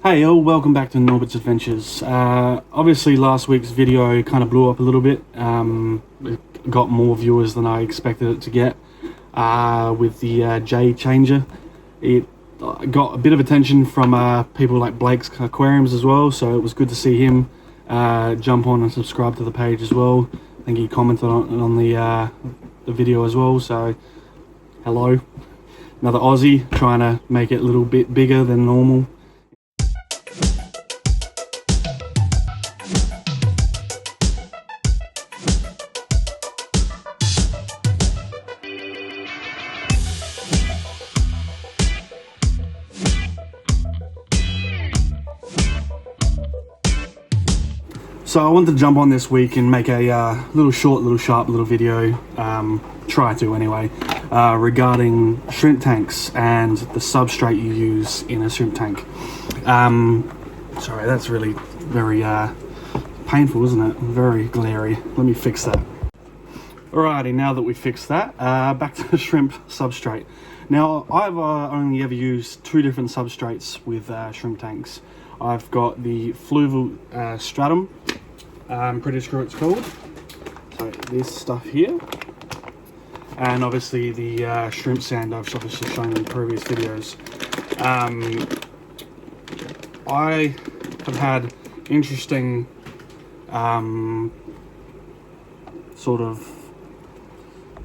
Hey all, welcome back to Norbits Adventures. Obviously last week's video kind of blew up a little bit. It got more viewers than I expected it to get with the jade changer. It got a bit of attention from people like Blake's Aquariums as well, so it was good to see him jump on and subscribe to the page as well. I think he commented on the video as well, so hello. Another Aussie trying to make it a little bit bigger than normal. So I wanted to jump on this week and make a little sharp video, try to anyway, regarding shrimp tanks and the substrate you use in a shrimp tank. Sorry, that's really very painful, isn't it? Very glary. Let me fix that. Alrighty, now that we fixed that, back to the shrimp substrate. Now, I've only ever used two different substrates with shrimp tanks. I've got the fluval stratum, I'm pretty sure it's called. So this stuff here, and obviously the shrimp sand I've obviously shown in previous videos. I have had interesting sort of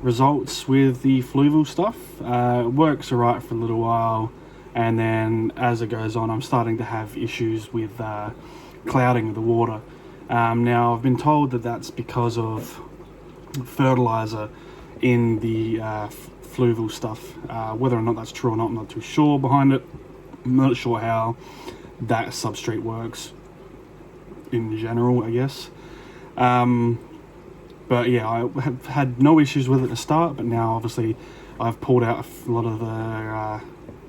results with the fluval stuff. It works alright for a little while, and then as it goes on I'm starting to have issues with clouding of the water. Now I've been told that that's because of fertilizer in the fluval stuff. Whether or not that's true or not, I'm not too sure behind it. I'm not sure how that substrate works in general, I guess. But yeah, I have had no issues with it to start, but now obviously I've pulled out a lot of the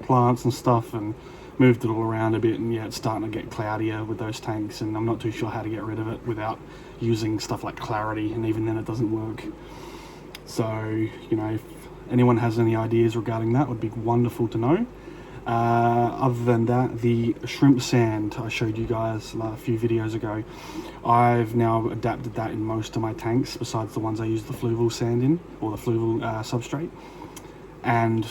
plants and stuff and moved it all around a bit, and yeah, it's starting to get cloudier with those tanks, and I'm not too sure how to get rid of it without using stuff like clarity, and even then it doesn't work. So, you know, if anyone has any ideas regarding that, would be wonderful to know. Other than that, the shrimp sand I showed you guys a few videos ago, I've now adapted that in most of my tanks, besides the ones I use the fluval sand in, or the fluval substrate. And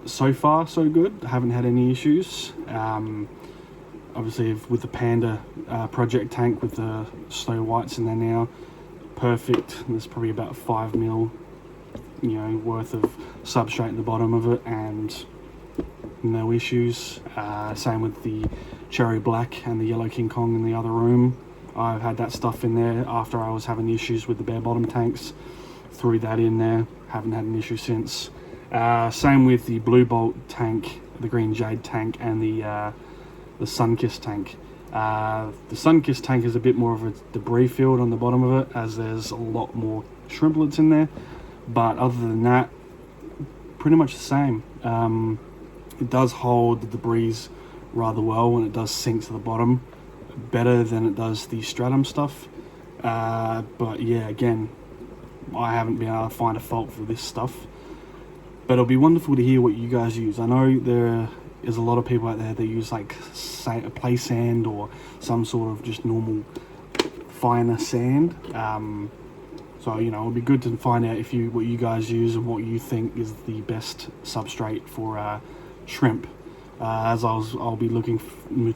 so far so good. I haven't had any issues. Obviously with the Panda project tank with the Snow Whites in there now, perfect. There's probably about 5 mil, you know, worth of substrate at the bottom of it, and no issues. Same with the Cherry Black and the Yellow King Kong in the other room. I've had that stuff in there after I was having issues with the bare bottom tanks. Threw that in there, haven't had an issue since. Same with the Blue Bolt tank, the Green Jade tank, and the Sunkissed tank. The Sunkissed tank is a bit more of a debris field on the bottom of it, as there's a lot more shrimplets in there. But other than that, pretty much the same. It does hold the debris rather well, and it does sink to the bottom better than it does the stratum stuff. But yeah, again, I haven't been able to find a fault for this stuff. But it'll be wonderful to hear what you guys use. I know there is a lot of people out there that use like play sand or some sort of just normal finer sand. So, you know, it'll be good to find out what you guys use and what you think is the best substrate for shrimp. As I'll be looking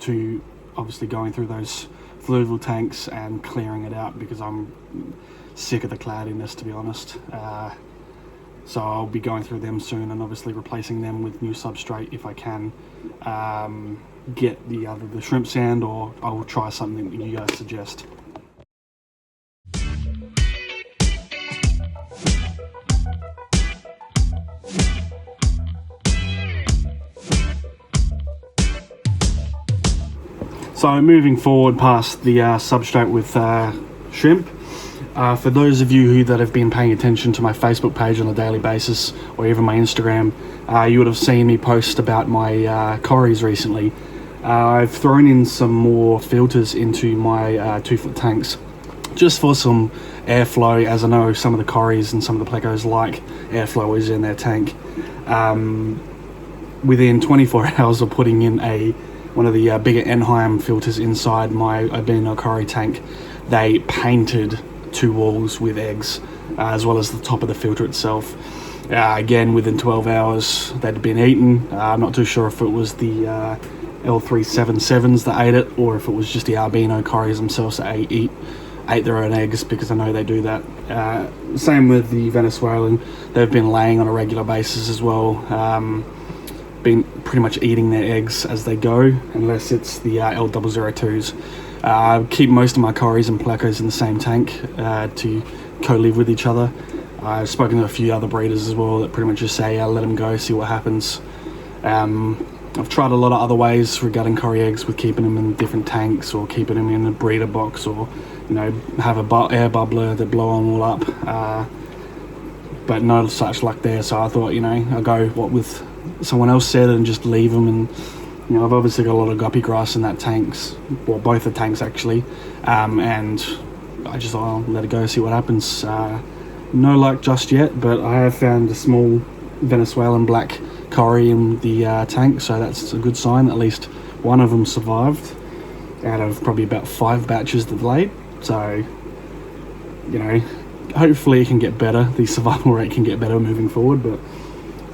to obviously going through those fluval tanks and clearing it out, because I'm sick of the cloudiness, to be honest. So I'll be going through them soon, and obviously replacing them with new substrate if I can get either the shrimp sand, or I will try something that you guys suggest. So moving forward past the substrate with shrimp, for those of you that have been paying attention to my Facebook page on a daily basis, or even my Instagram, you would have seen me post about my Corys recently. I've thrown in some more filters into my 2-foot tanks, just for some airflow, as I know some of the Corys and some of the plecos like airflow is in their tank. Within 24 hours of putting in a one of the bigger Enheim filters inside my albino Cory tank, they painted 2 walls with eggs, as well as the top of the filter itself. Again, within 12 hours, they'd been eaten. I'm not too sure if it was the L377s that ate it, or if it was just the albino Corys themselves that ate their own eggs, because I know they do that. Same with the Venezuelan. They've been laying on a regular basis as well, been pretty much eating their eggs as they go, unless it's the L002s. I keep most of my Corys and Placos in the same tank to co-live with each other. I've spoken to a few other breeders as well that pretty much just say, let them go, see what happens. I've tried a lot of other ways regarding Cory eggs, with keeping them in different tanks, or keeping them in a breeder box, or have a air bubbler that blow them all up, but no such luck there. So I thought, I'll go what with someone else said and just leave them. And I've obviously got a lot of guppy grass in that tanks, well, both the tanks actually, and I just thought I'll let it go, see what happens. No luck just yet, but I have found a small Venezuelan black Cory in the tank, so that's a good sign. At least one of them survived out of probably about 5 batches that laid. So, hopefully it can get better. The survival rate can get better moving forward, but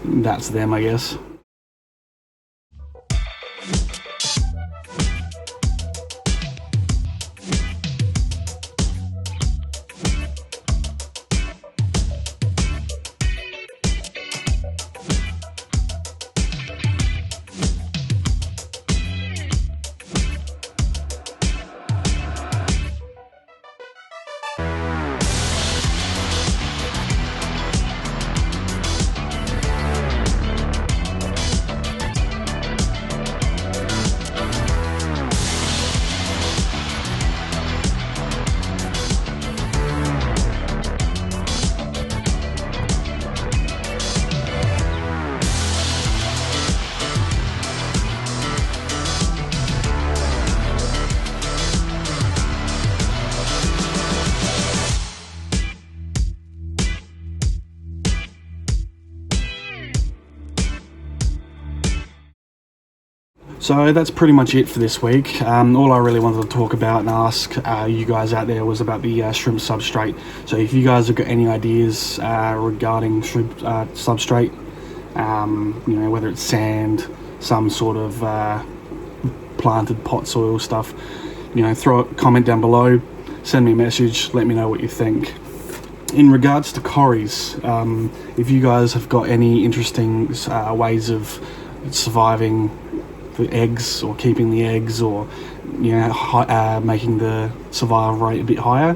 that's them, I guess. So that's pretty much it for this week. All I really wanted to talk about and ask you guys out there was about the shrimp substrate. So if you guys have got any ideas regarding shrimp substrate, whether it's sand, some sort of planted pot soil stuff, throw a comment down below, send me a message, let me know what you think. In regards to Corys, if you guys have got any interesting ways of surviving the eggs, or keeping the eggs, or making the survival rate a bit higher,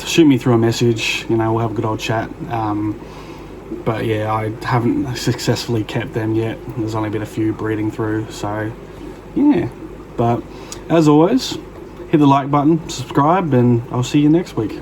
shoot me through a message. We'll have a good old chat. But yeah, I haven't successfully kept them yet. There's only been a few breeding through, so yeah. But as always, hit the like button, subscribe, and I'll see you next week.